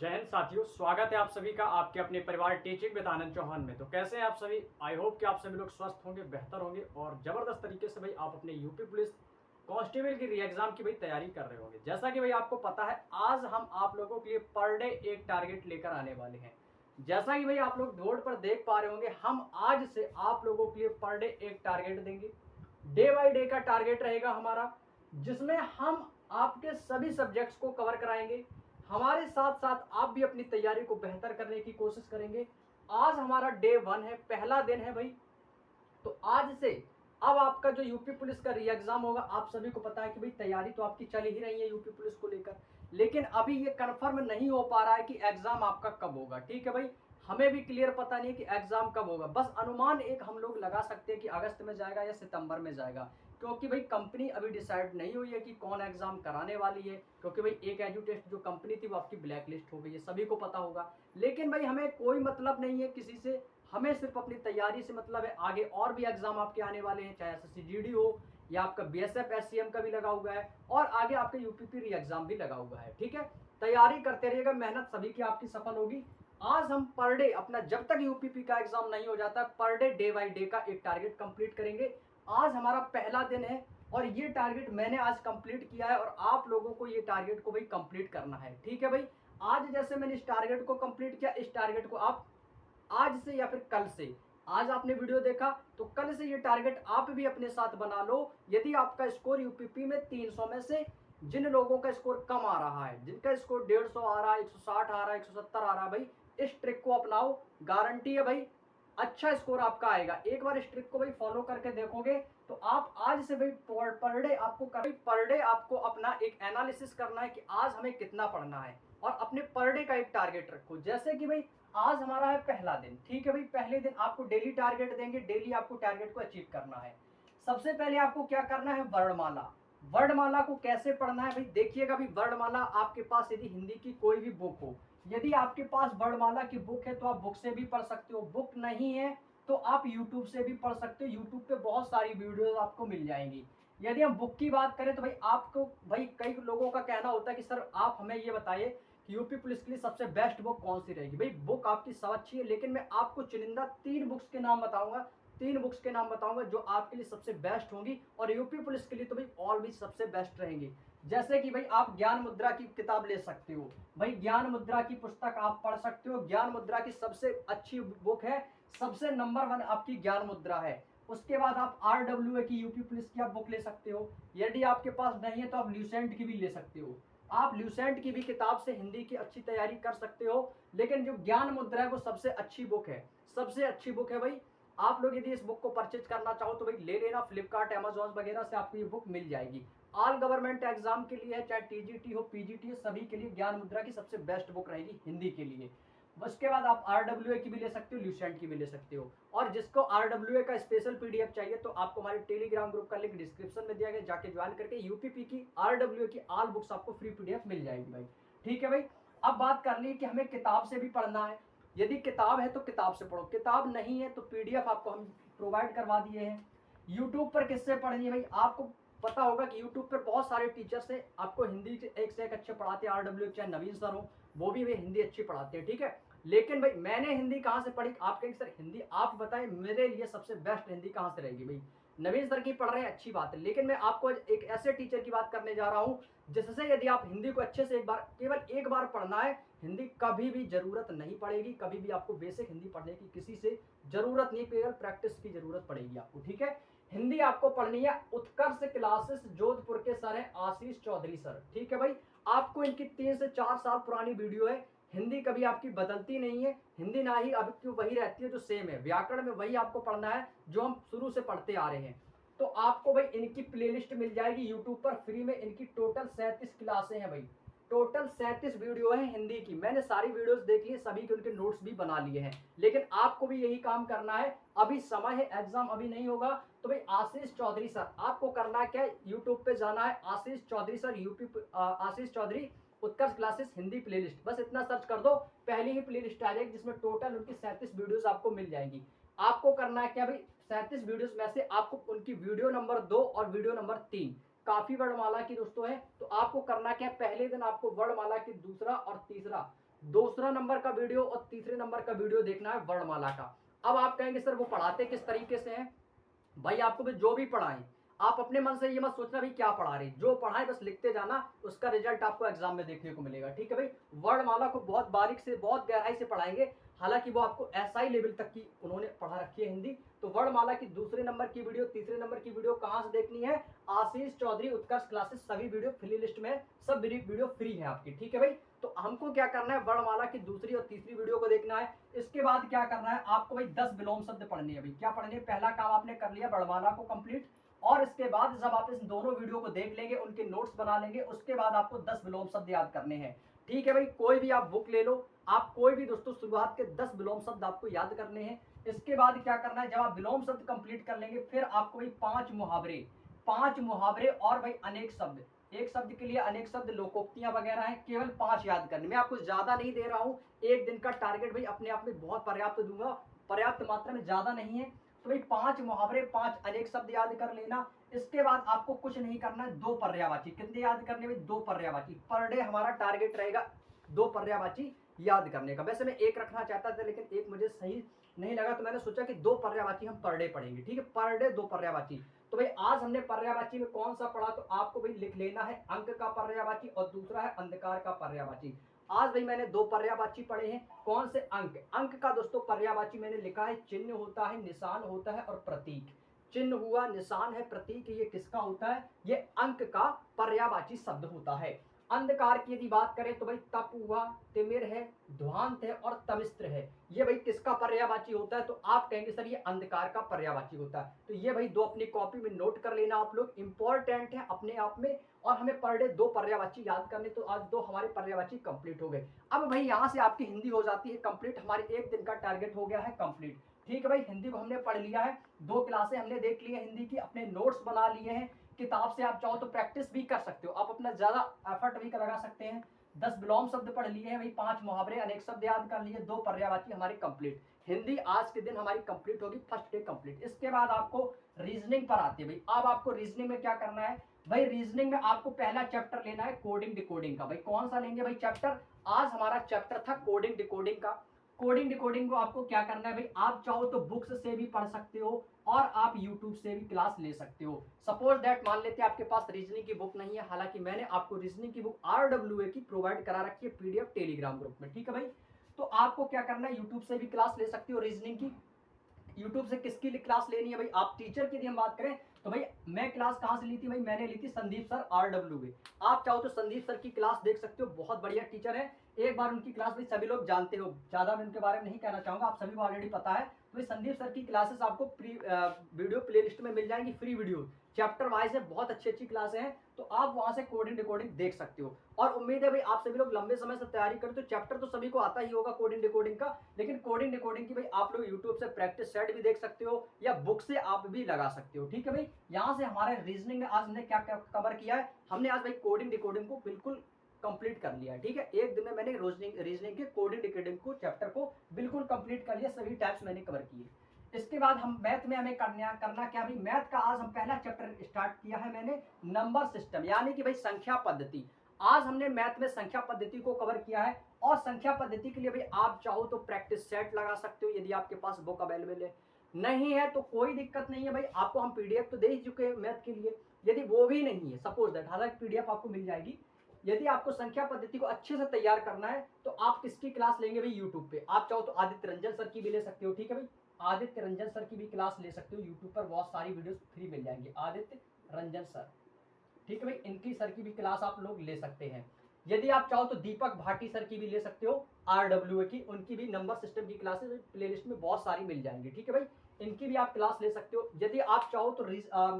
जय हिंद साथियों, स्वागत है आप सभी का आपके अपने परिवार टीचिंग विद आनंद चौहान में। तो कैसे हैं आप सभी? आई होप कि आप सभी लोग स्वस्थ होंगे, बेहतर होंगे और ज़बरदस्त तरीके से भाई आप अपने यूपी पुलिस कांस्टेबल की री एग्जाम की भाई तैयारी कर रहे होंगे। जैसा कि भाई आपको पता है, आज हम आप लोगों के लिए पर डे एक टारगेट लेकर आने वाले हैं। जैसा कि भाई आप लोग बोर्ड पर देख पा रहे होंगे, हम आज से आप लोगों के लिए पर डे एक टारगेट देंगे। डे बाय डे का टारगेट रहेगा हमारा, जिसमें हम आपके सभी सब्जेक्ट्स को कवर कराएंगे। हमारे साथ साथ आप भी अपनी तैयारी को बेहतर करने की कोशिश करेंगे। आज हमारा डे 1 है, पहला दिन है भाई। तो आज से अब आपका जो यूपी पुलिस का री एग्जाम होगा, आप सभी को पता है कि भाई तैयारी तो आपकी चल ही रही है यूपी पुलिस को लेकर, लेकिन अभी ये कंफर्म नहीं हो पा रहा है कि एग्जाम आपका कब होगा। ठीक है भाई, हमें भी क्लियर पता नहीं है कि एग्जाम कब होगा। बस अनुमान एक हम लोग लगा सकते हैं कि अगस्त में जाएगा या सितंबर में जाएगा, क्योंकि भाई कंपनी अभी डिसाइड नहीं हुई है कि कौन एग्जाम कराने वाली है। क्योंकि भाई एक एजुटेस्ट जो कंपनी थी वो आपकी ब्लैक लिस्ट हो गई है, सभी को पता होगा। लेकिन भाई हमें कोई मतलब नहीं है किसी से, हमें सिर्फ अपनी तैयारी से मतलब है। आगे और भी एग्जाम आपके आने वाले हैं, चाहे एसएससी हो या आपका बीएसएफ एससीएम का भी लगा हुआ है, और आगे आपका यूपीपी री एग्जाम भी लगा हुआ है। ठीक है, तैयारी करते रहिएगा, मेहनत सभी की आपकी सफल होगी। आज हम पर डे अपना, जब तक यूपीपी का एग्जाम नहीं हो जाता, पर डे बाय डे का एक टारगेट कंप्लीट करेंगे। आज हमारा पहला दिन है और ये टारगेट मैंने आज कंप्लीट किया है, और आप लोगों को ये टारगेट को भाई कंप्लीट करना है। ठीक है भाई, आज जैसे मैंने इस टारगेट को कंप्लीट किया, इस टारगेट को आप आज से या फिर कल से, आज आपने वीडियो देखा तो कल से ये टारगेट आप भी अपने साथ बना लो। यदि आपका स्कोर यूपीपी में 300 में से जिन लोगों का स्कोर कम आ रहा है, जिनका स्कोर 150 आ रहा है, 160 आ रहा है, 170 आ रहा है, भाई इस ट्रिक को अपनाओ, गारंटी है भाई अच्छा स्कोर आपका आएगा। एक बार इस ट्रिक को भाई फॉलो करके देखोगे तो आप आज से भाई पर डे आपको पर डे आपको अपना एक एनालिसिस करना है कि आज हमें कितना पढ़ना है, और अपने पर डे का एक टारगेट रखो। जैसे कि भाई आज हमारा है पहला दिन। ठीक है भाई, पहले दिन आपको डेली टारगेट देंगे, डेली आपको टारगेट को अचीव करना है। सबसे पहले आपको क्या करना है, वर्णमाला। वर्णमाला को कैसे पढ़ना है भाई, देखिएगा भाई, वर्णमाला आपके पास यदि हिंदी की कोई भी बुक हो, यदि आपके पास वर्णमाला की बुक है तो आप बुक से भी पढ़ सकते हो, बुक नहीं है तो आप यूट्यूब से भी पढ़ सकते हो। यूट्यूब पे बहुत सारी वीडियोस आपको मिल जाएंगी। यदि हम बुक की बात करें तो भाई आपको, भाई कई लोगों का कहना होता है कि सर आप हमें ये बताइए कि यूपी पुलिस के लिए सबसे बेस्ट बुक कौन सी रहेगी। भाई बुक आपकी सब अच्छी है, लेकिन मैं आपको चुनिंदा 3 बुक्स के नाम बताऊंगा, 3 बुक्स के नाम बताऊंगा जो आपके लिए सबसे बेस्ट होंगी, और यूपी पुलिस के लिए तो भाई और भी सबसे बेस्ट रहेंगी। जैसे कि भाई आप ज्ञान मुद्रा की किताब ले सकते हो, भाई ज्ञान मुद्रा की पुस्तक आप पढ़ सकते हो। ज्ञान मुद्रा की सबसे अच्छी बुक है, सबसे नंबर 1 आपकी ज्ञान मुद्रा है। उसके बाद आप RWA की यूपी पुलिस की आप बुक ले सकते हो। यदि आपके पास नहीं है तो आप ल्यूसेंट की भी ले सकते हो। आप ल्यूसेंट की भी किताब से हिंदी की अच्छी तैयारी कर सकते हो। लेकिन जो ज्ञान मुद्रा है वो सबसे अच्छी बुक है, सबसे अच्छी बुक है भाई। आप लोग यदि इस बुक को परचेज करना चाहो तो भाई ले लेना, फ्लिपकार्ट अमेजोन वगैरह से आपको ये बुक मिल जाएगी। ऑल गवर्नमेंट एग्जाम के लिए है, चाहे टीजीटी हो पीजीटी हो, सभी के लिए ज्ञान मुद्रा की सबसे बेस्ट बुक रहेगी हिंदी के लिए। उसके बाद आप RWA की भी ले सकते हो, ल्यूसेंट की भी ले सकते हो। और जिसको RWA का स्पेशल पीडीएफ चाहिए तो आपको हमारे टेलीग्राम ग्रुप का लिंक डिस्क्रिप्शन में दिया गया, जाके ज्वाइन करके यूपीपी की RWA की ऑल बुक्स आपको फ्री पीडीएफ मिल जाएगी भाई। ठीक है भाई, अब बात कर ली कि हमें किताब से भी पढ़ना है। यदि किताब है तो किताब से पढ़ो, किताब नहीं है तो पीडीएफ आपको हम प्रोवाइड करवा दिए हैं। यूट्यूब पर किससे पढ़नी है भाई, आपको पता होगा कि यूट्यूब पर बहुत सारे टीचर्स हैं, आपको हिंदी एक से एक अच्छे पढ़ाते हैं। RWA चाहे नवीन सर हो, वो भी वे हिंदी अच्छी पढ़ाते हैं। ठीक है, लेकिन भाई मैंने हिंदी कहाँ से पढ़ी, आप कहेंगे सर हिंदी आप बताएं मेरे लिए सबसे बेस्ट हिंदी कहाँ से रहेगी। भाई नवीन सर की पढ़ रहे हैं, अच्छी बात है, लेकिन मैं आपको एक ऐसे टीचर की बात करने जा रहा हूँ जिससे यदि आप हिंदी को अच्छे से एक बार, केवल एक बार पढ़ना है, हिंदी कभी भी जरूरत नहीं पड़ेगी। कभी भी आपको बेसिक हिंदी पढ़ने की किसी से जरूरत नहीं, केवल प्रैक्टिस की जरूरत पड़ेगी आपको। ठीक है, हिंदी आपको पढ़नी है, उत्कर्ष क्लासेस जोधपुर के सर हैं आशीष चौधरी सर। ठीक है भाई, आपको इनकी 3 से 4 साल पुरानी वीडियो है। हिंदी कभी आपकी बदलती नहीं है, हिंदी ना ही अब क्यों वही रहती है जो सेम है, व्याकरण में वही आपको पढ़ना है जो हम शुरू से पढ़ते आ रहे हैं। तो आपको भाई इनकी प्लेलिस्ट मिल जाएगी यूट्यूब पर फ्री में। इनकी टोटल 37 क्लासें हैं भाई, टोटल 37 वीडियो है हिंदी की। मैंने सारी वीडियोस देख ली, सभी के उनके नोट्स भी बना लिए हैं, लेकिन आपको भी यही काम करना है। अभी समय है, एग्जाम अभी नहीं होगा, तो भाई आशीष चौधरी सर आपको करना क्या है, यूट्यूब पे जाना है, आशीष चौधरी सर यूपी, आशीष चौधरी उत्कर्ष क्लासेस हिंदी प्लेलिस्ट, बस इतना सर्च कर दो, पहली ही प्लेलिस्ट आ जाएगी जिसमें टोटल उनकी 37 वीडियोस आपको मिल जाएंगी। आपको करना है क्या भाई, 37 वीडियोस में से आपको उनकी वीडियो नंबर 2 और वीडियो नंबर 3 काफी वर्णमाला की दोस्तों है, तो आपको करना क्या, पहले दिन आपको वर्णमाला की दूसरा और तीसरा दूसरा नंबर का वीडियो और तीसरे नंबर का वीडियो देखना है वर्णमाला का। अब आप कहेंगे सर वो पढ़ाते किस तरीके से हैं? भाई आपको भी जो भी पढ़ाएं, आप अपने मन से ये मत सोचना भाई क्या पढ़ा रहे, जो पढ़ाएं बस लिखते जाना, उसका रिजल्ट आपको एग्जाम में देखने को मिलेगा। ठीक है भाई, वर्णमाला को बहुत बारीक से बहुत गहराई से पढ़ाएंगे, हालांकि वो आपको एसआई लेवल तक की उन्होंने पढ़ा रखी है हिंदी। तो वर्णमाला की दूसरे नंबर की वीडियो तीसरे नंबर की वीडियो कहाँ से देखनी है? आशीष चौधरी उत्कर्ष क्लासेस, सभी वीडियो प्ले लिस्ट में, सब वीडियो फ्री है आपकी। ठीक है भाई, तो हमको क्या करना है, वर्णमाला की दूसरी और तीसरी वीडियो को देखना है। इसके बाद क्या करना है आपको भाई 10 विलोम शब्द पढ़ने हैं। भाई क्या पढ़ने? पहला काम आपने कर लिया वर्णमाला को कंप्लीट, और इसके बाद जब आप इस दोनों वीडियो को देख लेंगे, उनके नोट्स बना लेंगे, उसके बाद आपको 10 विलोम शब्द याद करने हैं। ठीक है भाई, कोई भी आप बुक ले लो, आप कोई भी दोस्तों शुरुआत के 10 विलोम शब्द आपको याद करने हैं। इसके बाद क्या करना है, जब आप विलोम शब्द कंप्लीट कर लेंगे, फिर आपको भाई 5 मुहावरे और भाई अनेक शब्द, एक शब्द के लिए अनेक शब्द, लोकोक्तियां वगैरह हैं, केवल 5 याद करने। मैं आपको ज्यादा नहीं दे रहा हूं, एक दिन का टारगेट भाई अपने आप में बहुत पर्याप्त दूंगा, पर्याप्त मात्रा में, ज्यादा नहीं है। तो भाई 5 मुहावरे 5 अनेक शब्द याद कर लेना। इसके बाद आपको कुछ नहीं करना है, 2 पर्यायवाची। कितने याद करने में? 2 पर्यायवाची पर डे हमारा टारगेट रहेगा, 2 पर्यायवाची याद करने का। वैसे मैं एक रखना चाहता था, लेकिन एक मुझे सही नहीं लगा, तो मैंने सोचा कि 2 पर्यायवाची हम पर डे पढ़ेंगे। ठीक है, पर डे 2 पर्यायवाची। तो भाई आज हमने पर्यायवाची में कौन सा पढ़ा, तो आपको भाई लिख लेना है अंक का पर्यायवाची और दूसरा है अंधकार का पर्यायवाची। आज भाई मैंने 2 पर्यायवाची पढ़े हैं। कौन से? अंक। अंक का दोस्तों पर्यायवाची मैंने लिखा है, चिन्ह होता है, निशान होता है और प्रतीक। चिन्ह हुआ, निशान है, प्रतीक, ये किसका होता है? ये अंक का पर्यायवाची शब्द होता है। अंधकार की यदि बात करें तो भाई तप हुआ, तिमिर है, ध्वांत है और तमिस्त्र है। ये भाई किसका पर्यायवाची होता है? तो आप कहेंगे सर ये अंधकार का पर्यायवाची होता है। तो ये भाई 2 अपनी कॉपी में नोट कर लेना आप लोग, इंपॉर्टेंट है अपने आप में। और हमें पर डे 2 पर्यायवाची याद करने, तो आज 2 हमारे पर्यायवाची कंप्लीट हो गए। अब भाई यहाँ से आपकी हिंदी हो जाती है कंप्लीट, हमारे एक दिन का टारगेट हो गया है कंप्लीट। ठीक है भाई, हिंदी को हमने पढ़ लिया है, 2 क्लासें हमने देख ली है हिंदी की, अपने नोट्स बना लिए हैं। किताब से आप चाहो तो प्रैक्टिस भी कर सकते हो, आप अपना ज्यादा एफर्ट भी लगा सकते हैं। 10 विलोम शब्द पढ़ लिए हैं भाई, 5 मुहावरे अनेक शब्द याद कर लिए, 2 पर्यायवाची हमारी कंप्लीट। हिंदी आज के दिन हमारी कंप्लीट होगी, फर्स्ट डे कंप्लीट। इसके बाद आपको रीजनिंग पर आती है भाई। अब आपको रीजनिंग में क्या करना है भाई? रीजनिंग में आपको पहला चैप्टर लेना है कोडिंग डिकोडिंग का। भाई कौन सा लेंगे भाई चैप्टर? आज हमारा चैप्टर था कोडिंग डिकोडिंग का। कोडिंग डिकोडिंग को आपको क्या करना है भाई? आप चाहो तो बुक्स से भी पढ़ सकते हो और आप यूट्यूब से भी क्लास ले सकते हो। सपोज दैट मान लेते हैं आपके पास रीजनिंग की बुक नहीं है, हालांकि मैंने आपको रीजनिंग की बुक RWA की प्रोवाइड करा रखी है PDF टेलीग्राम ग्रुप में। ठीक है भाई, तो आपको क्या करना है, यूट्यूब से भी क्लास ले सकते हो रीजनिंग की। यूट्यूब से किसकी क्लास लेनी है भाई? आप टीचर की यदि हम बात करें तो भाई मैं क्लास कहाँ से ली थी भाई? मैंने ली थी संदीप सर RWA। आप चाहो तो संदीप सर की क्लास देख सकते हो, बहुत बढ़िया टीचर है। एक बार उनकी क्लास भाई सभी लोग जानते हो, ज्यादा मैं उनके बारे में नहीं कहना चाहूंगा, आप सभी को ऑलरेडी पता है। तो भाई संदीप सर की क्लासेस आपको वीडियो प्ले लिस्ट में मिल जाएंगी, फ्री वीडियो, चैप्टर वाइज है, बहुत अच्छी अच्छी क्लासें हैं। तो आप वहां से कोडिंग डिकोडिंग देख सकते हो। और उम्मीद है भाई आप सभी लोग लंबे समय से तैयारी करें, तो चैप्टर तो सभी को आता ही होगा कोडिंग डिकोडिंग का, लेकिन कोडिंग डिकोडिंग की भाई आप लोग यूट्यूब से प्रैक्टिस सेट भी देख सकते हो या बुक से आप भी लगा सकते हो। ठीक है भाई, यहाँ से हमारे रीजनिंग में आज हमने क्या क्या कवर किया है? हमने आज भाई कोडिंग डिकोडिंग को बिल्कुल कंप्लीट कर लिया है। ठीक है, एक दिन में मैंने रीजनिंग के कोडिंग डिकोडिंग को चैप्टर को बिल्कुल कंप्लीट कर लिया, सभी टाइप्स मैंने कवर किए। इसके बाद हम मैथ में हमें करना क्या भाई? मैथ का आज हम पहला चैप्टर स्टार्ट किया है मैंने, नंबर सिस्टम, यानी कि भाई संख्या पद्धति। आज हमने मैथ में संख्या पद्धति को कवर किया है। और संख्या पद्धति के लिए भाई आप चाहो तो प्रैक्टिस सेट लगा सकते हो, यदि आपके पास बुक अवेलेबल है। नहीं है तो कोई दिक्कत नहीं है भाई, आपको हम PDF तो दे ही चुके हैं मैथ के लिए। यदि वो भी नहीं है, सपोज दैट, हालांकि PDF आपको मिल जाएगी। यदि आपको संख्या पद्धति को अच्छे से तैयार करना है तो आप किसकी क्लास लेंगे भाई? यूट्यूब पे। आप चाहो तो आदित्य रंजन सर की भी ले सकते हो। ठीक है भाई, आदित्य रंजन सर की भी क्लास ले सकते हो, यूट्यूब पर बहुत सारी वीडियोस फ्री मिल जाएंगी, आदित्य रंजन सर। ठीक है भाई, इनकी सर की भी क्लास आप लोग ले सकते हैं। यदि आप चाहो तो दीपक भाटी सर की भी ले सकते हो, RWA की, उनकी भी नंबर सिस्टम की क्लासेस प्लेलिस्ट में बहुत सारी मिल जाएंगी। ठीक है भाई, इनकी भी आप क्लास ले सकते हो। यदि आप चाहो तो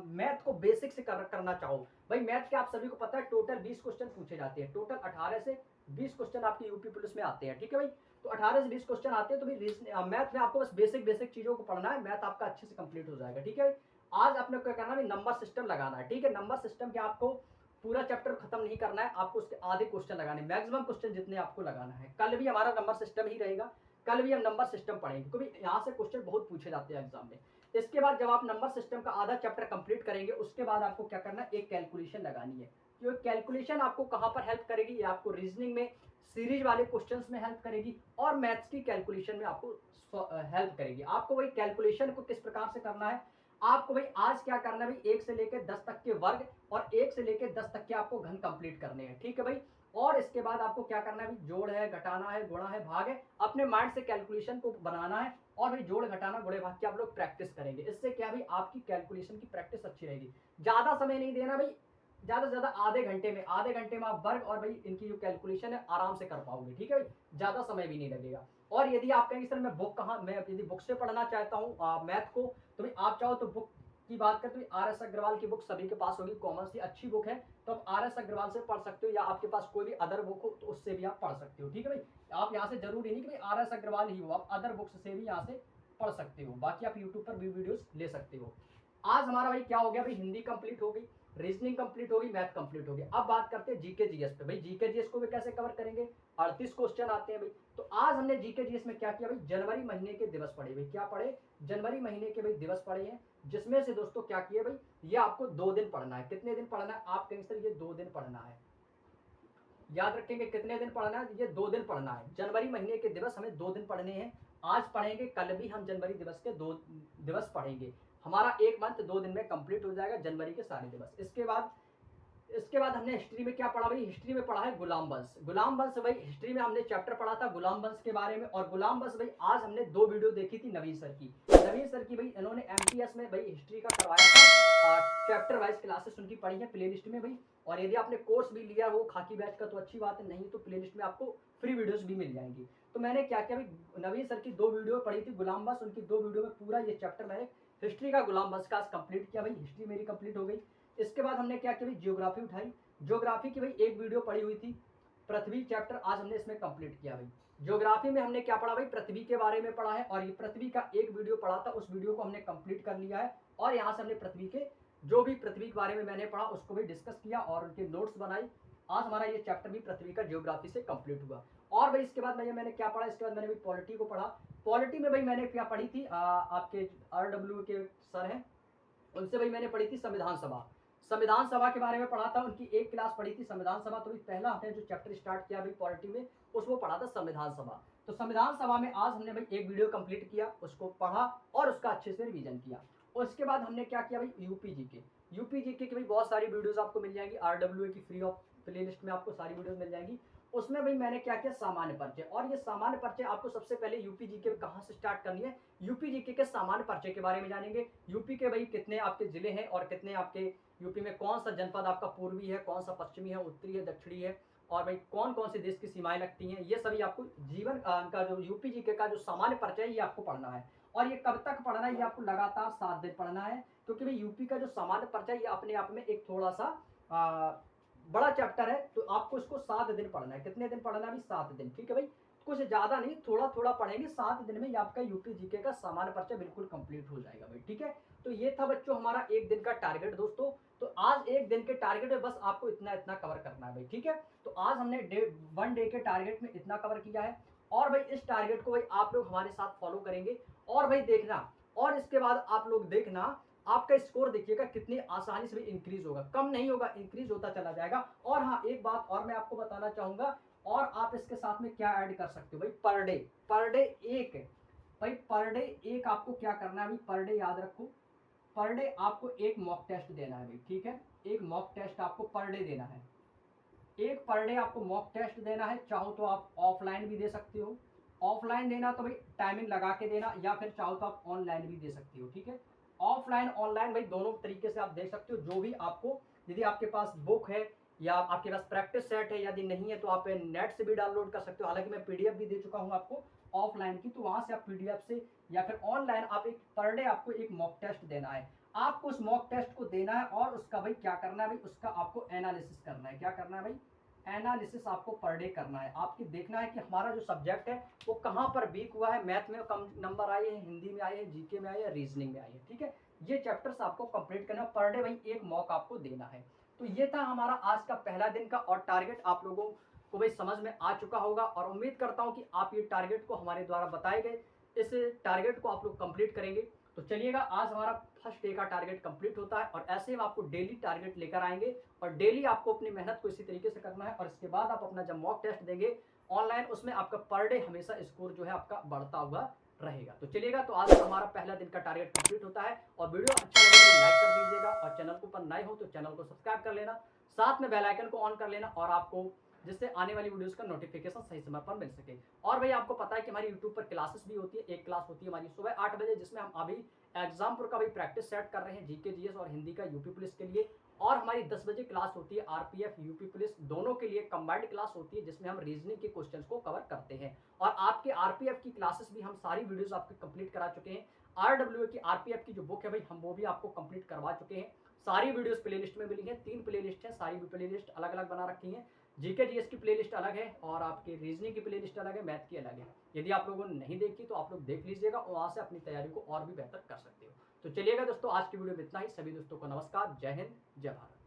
मैथ को बेसिक से करना चाहो भाई, मैथ के आप सभी को पता है टोटल 20 क्वेश्चन पूछे जाते हैं, टोटल 18 से 20 क्वेश्चन आपकी यूपी पुलिस में आते हैं। ठीक है भाई, तो 18 से 20 क्वेश्चन आते हैं, तो भाई मैथ में आपको बस बेसिक चीजों को पढ़ना है, मैथ आपका अच्छे से कंप्लीट हो जाएगा। ठीक है, आज आपने क्या करना है, नंबर सिस्टम लगाना है। ठीक है, नंबर सिस्टम के आपको पूरा चैप्टर खत्म नहीं करना है, आपको उसके आधे क्वेश्चन लगाने, मैक्सिमम क्वेश्चन जितने आपको लगाना है। कल भी हमारा नंबर सिस्टम ही रहेगा, कल भी हम नंबर सिस्टम पढ़ेंगे, क्योंकि यहाँ से क्वेश्चन बहुत पूछे जाते हैं एग्जाम में। इसके बाद जब आप नंबर सिस्टम का आधा चैप्टर कंप्लीट करेंगे, उसके बाद आपको क्या करना है, एक कैलकुलेशन लगानी है। जो कैलकुलेशन आपको कहाँ पर हेल्प करेगी, ये आपको रीजनिंग में सीरीज वाले क्वेश्चंस में हेल्प करेगी और मैथ्स की कैलकुलेशन में आपको हेल्प करेगी। आपको भाई कैलकुलेशन को किस प्रकार से करना है, आपको भाई आज क्या करना है भाई, 1 से लेकर 10 तक के वर्ग और 1 से लेकर 10 तक के आपको घन कंप्लीट करने हैं, ठीक है भाई। और इसके बाद आपको क्या करना है भाई, जोड़ है, घटाना है, गुणा है, भाग है, अपने माइंड से कैलकुलेशन को बनाना है और भाई जोड़ घटाना गुणे भाग की आप लोग प्रैक्टिस करेंगे। इससे क्या भाई आपकी कैलकुलेशन की प्रैक्टिस अच्छी रहेगी। ज्यादा समय नहीं देना भाई, ज्यादा से ज्यादा आधे घंटे में आप वर्ग और भाई इनकी जो कैलकुलेशन है आराम से कर पाओगे, ठीक है भाई, ज्यादा समय भी नहीं लगेगा। और यदि आप कहेंगे सर मैं बुक कहाँ, मैं यदि बुक से पढ़ना चाहता हूँ मैथ को, तो भाई आप चाहो तो बुक की बात करें तो आर एस अग्रवाल की बुक सभी के पास होगी, कॉमर्स की अच्छी बुक है, तो आप आर एस अग्रवाल से पढ़ सकते हो, या आपके पास कोई भी अदर बुक हो तो उससे भी आप पढ़ सकते हो, ठीक है भाई। आप यहाँ से जरूरी नहीं कि भाई आर एस अग्रवाल ही हो, आप अदर बुक्स से भी यहाँ से पढ़ सकते हो। बाकी आप यूट्यूब पर भी वीडियोस ले सकते हो। आज हमारा भाई क्या हो गया भाई, हिंदी कंप्लीट हो गई, रीजनिंग कंप्लीट होगी, मैथ कंप्लीट होगी। अब बात करते हैं जीके जीएस पे। भाई जीके जीएस को भी कैसे कवर करेंगे, 38 क्वेश्चन आते हैं भाई। तो आज हमने जीके जीएस में क्या किया भाई, जनवरी महीने के दिवस पढ़े भाई, क्या पढ़े, जनवरी महीने के भाई दिवस पढ़े हैं, जिसमें से दोस्तों क्या किए भाई, ये आपको 2 दिन पढ़ना है। कितने दिन पढ़ना है, आप कहेंगे सर ये 2 दिन पढ़ना है, याद रखेंगे कितने दिन पढ़ना है, ये 2 दिन पढ़ना है। जनवरी महीने के दिवस हमें 2 दिन पढ़ने हैं, आज पढ़ेंगे, कल भी हम जनवरी दिवस के 2 दिवस पढ़ेंगे। हमारा 1 मंथ 2 दिन में कंप्लीट हो जाएगा, जनवरी के सारे दिवस। इसके बाद हमने हिस्ट्री में क्या पढ़ा भाई, हिस्ट्री में पढ़ा है गुलाम वंश। गुलाम वंश भाई हिस्ट्री में हमने चैप्टर पढ़ा था गुलाम वंश के बारे में। और गुलाम वंश भाई आज हमने 2 वीडियो देखी थी नवीन सर की। नवीन सर की भाई इन्होंने एमटीएस में भाई हिस्ट्री का करवाया था, चैप्टर वाइज क्लासेस उनकी पढ़ी है प्लेलिस्ट में भाई। और यदि आपने कोर्स भी लिया हो खाकी बैच का तो अच्छी बात है, नहीं तो प्लेलिस्ट में आपको फ्री वीडियोस भी मिल जाएंगी। तो मैंने क्या किया भाई, नवीन सर की 2 वीडियो पढ़ी थी गुलाम वंश, उनकी 2 वीडियो में पूरा ये चैप्टर मैंने हिस्ट्री का गुलाम वंश का कंप्लीट किया भाई, हिस्ट्री मेरी कंप्लीट हो गई। इसके बाद हमने क्या किया भाई, जियोग्राफी उठाई, ज्योग्राफी की भाई 1 वीडियो पढ़ी हुई थी, पृथ्वी चैप्टर आज हमने इसमें कंप्लीट किया भाई। ज्योग्राफी में हमने क्या पढ़ा भाई, पृथ्वी के बारे में पढ़ा है, और ये पृथ्वी का 1 वीडियो पढ़ा था, उस वीडियो को हमने कंप्लीट कर लिया है। और यहाँ से हमने पृथ्वी के जो भी पृथ्वी के बारे में मैंने पढ़ा उसको भी डिस्कस किया और उनके नोट्स बनाई। आज हमारा ये चैप्टर भी पृथ्वी का ज्योग्राफी से कंप्लीट हुआ। और भाई इसके बाद मैंने क्या पढ़ा, इसके बाद मैंने भी पॉलिटी को पढ़ा। पॉलिटी में भाई मैंने क्या पढ़ी थी, आपके RW के सर हैं, उनसे भाई मैंने पढ़ी थी संविधान सभा। संविधान सभा के बारे में पढ़ा था, उनकी 1 क्लास पढ़ी थी संविधान सभा। तो पहला हमने जो चैप्टर स्टार्ट किया भाई पॉलिटी में, उसको पढ़ा था संविधान सभा। तो संविधान सभा में आज हमने भाई 1 वीडियो कंप्लीट किया, उसको पढ़ा और उसका अच्छे से रिवीजन किया। उसके बाद हमने क्या किया भाई, यूपी जीके की भाई बहुत सारी वीडियोस आपको मिल जाएंगी, RWA की फ्री ऑफ प्लेलिस्ट में आपको सारी वीडियोस मिल जाएंगी। उसमें भाई मैंने क्या किया, सामान्य परिचय। और ये सामान्य परिचय आपको सबसे पहले यूपी जीके कहाँ से स्टार्ट करनी है, यूपी जीके के सामान्य परिचय के बारे में जानेंगे। यूपी के भाई कितने आपके जिले हैं और कितने आपके यूपी में कौन सा जनपद आपका पूर्वी है, कौन सा पश्चिमी है, उत्तरी है, दक्षिणी है, और भाई कौन कौन से देश की सीमाएं लगती हैं, ये सभी आपको जीवन का जो यूपी जीके का जो सामान्य परिचय है ये आपको पढ़ना है। और ये कब तक पढ़ना है, ये आपको लगातार 7 दिन पढ़ना है, क्योंकि भाई यूपी का जो सामान्य परिचय ये अपने आप में एक थोड़ा सा बड़ा चैप्टर है, तो आपको इसको 7 दिन पढ़ना है। कितने दिन पढ़ना है, 7 दिन, ठीक है भाई, कुछ ज्यादा नहीं, थोड़ा थोड़ा पढ़ेंगे, 7 दिन में ये आपका यूपी जीके का सामान्य परिचय बिल्कुल कंप्लीट हो जाएगा भाई, ठीक है। तो ये था बच्चों हमारा 1 दिन का टारगेट दोस्तों। तो आज 1 दिन के टारगेट में बस आपको इतना कवर करना है भाई, ठीक है। तो आज हमने 1 डे के टारगेट में इतना कवर किया है। और भाई इस टारगेट को भाई आप लोग हमारे साथ फॉलो करेंगे और भाई देखना, और इसके बाद आप लोग देखना आपका स्कोर देखिएगा कितनी आसानी से भी इंक्रीज होगा, कम नहीं होगा, इंक्रीज होता चला जाएगा। और हाँ एक बात और मैं आपको बताना चाहूंगा, और आप इसके साथ में क्या ऐड कर सकते हो भाई, पर डे 1 भाई, पर डे 1 आपको क्या करना है भाई, पर डे याद रखो, पर डे आपको 1 मॉक टेस्ट देना है भाई, ठीक है। 1 मॉक टेस्ट आपको पर डे देना है, 1 पर डे आपको मॉक टेस्ट देना है। चाहो तो आप ऑफलाइन भी दे सकते हो, ऑफलाइन देना तो भाई टाइमिंग लगा के देना, या फिर चाहो तो आप ऑनलाइन भी दे सकते हो, ठीक है। ऑफलाइन ऑनलाइन भाई दोनों तरीके से आप देख सकते हो, जो भी आपको, यदि आपके पास बुक है या आपके पास प्रैक्टिस सेट है, यदि नहीं है तो आप नेट से भी डाउनलोड कर सकते हो। हालांकि मैं पीडीएफ भी दे चुका हूं आपको ऑफलाइन की, तो वहां से आप पीडीएफ से या फिर ऑनलाइन आप एक पर डे आपको 1 मॉक टेस्ट देना है। आपको उस मॉक टेस्ट को देना है और उसका भाई क्या करना है भाई, उसका आपको एनालिसिस करना है। क्या करना है भाई, एनालिसिस आपको पर डे करना है। आपकी देखना है कि हमारा जो सब्जेक्ट है वो कहाँ पर वीक हुआ है, मैथ में कम नंबर आए हैं, हिंदी में आए हैं, जीके में आए हैं, रीजनिंग में आए हैं, ठीक है। ये चैप्टर्स आपको कंप्लीट करना है, पर डे भाई 1 मॉक आपको देना है। तो ये था हमारा आज का पहला दिन का, और टारगेट आप लोगों को भाई समझ में आ चुका होगा, और उम्मीद करता हूँ कि आप ये टारगेट को हमारे द्वारा बताए गए इस टारगेट को आप लोग कंप्लीट करेंगे। तो चलिएगा, आज हमारा फर्स्ट डे का टारगेट कंप्लीट होता है और ऐसे हम आपको डेली टारगेट लेकर आएंगे और डेली आपको अपनी मेहनत को इसी तरीके से करना है और इसके बाद आप अपना जब मॉक टेस्ट देंगे ऑनलाइन, उसमें आपका पर डे हमेशा स्कोर जो है आपका बढ़ता हुआ रहेगा। तो चलिएगा, तो आज हमारा पहला दिन का टारगेट कंप्लीट होता है और वीडियो अच्छा लगे तो लाइक कर दीजिएगा और चैनल को पर नए हो तो चैनल को सब्सक्राइब कर लेना, साथ में बेल आइकन को ऑन कर लेना और आपको जिससे आने वाली वीडियोस का नोटिफिकेशन सही समय पर मिल सके। और भाई आपको पता है कि हमारी यूट्यूब पर क्लासेस भी होती है, एक क्लास होती है हमारी सुबह 8 बजे जिसमें हम अभी एग्जामपुर का भी प्रैक्टिस सेट कर रहे हैं, जीके जीएस और हिंदी का यूपी पुलिस के लिए। और हमारी 10 बजे क्लास होती है आरपीएफ यूपी पुलिस दोनों के लिए कंबाइंड क्लास होती है जिसमें हम रीजनिंग के क्वेश्चंस को कवर करते हैं। और आपके आरपीएफ की क्लासेस भी हम सारी वीडियोस आपकी कंप्लीट करा चुके हैं। आरडब्ल्यूए की आरपीएफ की जो बुक है भाई हम वो भी आपको कंप्लीट करवा चुके हैं। सारी वीडियोस प्लेलिस्ट में मिली है, 3 प्लेलिस्ट है, सारी प्लेलिस्ट अलग अलग बना रखी है। जीके जीएस की प्लेलिस्ट अलग है और आपकी रीजनिंग की प्लेलिस्ट अलग है, मैथ की अलग है। यदि आप लोगों ने नहीं देखी तो आप लोग देख लीजिएगा और वहां से अपनी तैयारी को और भी बेहतर कर सकते हो। तो चलिएगा दोस्तों, आज की वीडियो में इतना ही। सभी दोस्तों को नमस्कार, जय हिंद, जय भारत।